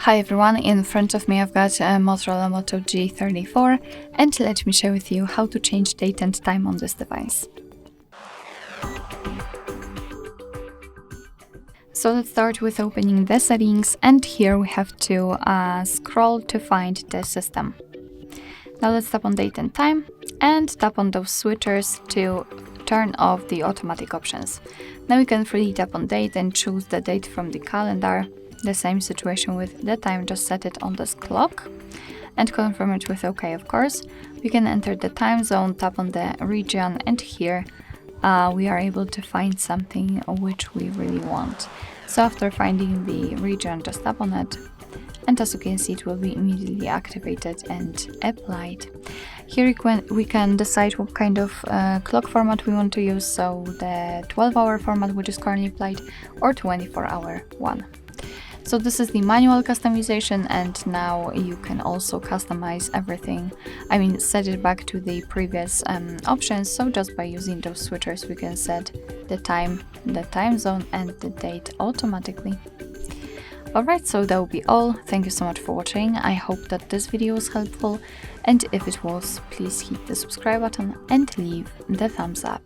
Hi everyone, in front of me I've got a Motorola Moto G34 and let me share with you how to change date and time on this device. So let's start with opening the settings, and here we have to scroll to find the system. Now let's tap on date and time and tap on those switchers to turn off the automatic options. Now you can freely tap on date and choose the date from the calendar. The same situation with the time, just set it on this clock and confirm it with OK, of course. We can enter the time zone, tap on the region, and here we are able to find something which we really want. So after finding the region, just tap on it, and as you can see, it will be immediately activated and applied. Here we can decide what kind of clock format we want to use, so the 12-hour format which is currently applied or 24-hour one. So this is the manual customization, and now you can also customize everything. I mean, set it back to the previous options. So just by using those switchers, we can set the time zone, and the date automatically. Alright, so that will be all. Thank you so much for watching. I hope that this video was helpful, and if it was, please hit the subscribe button and leave the thumbs up.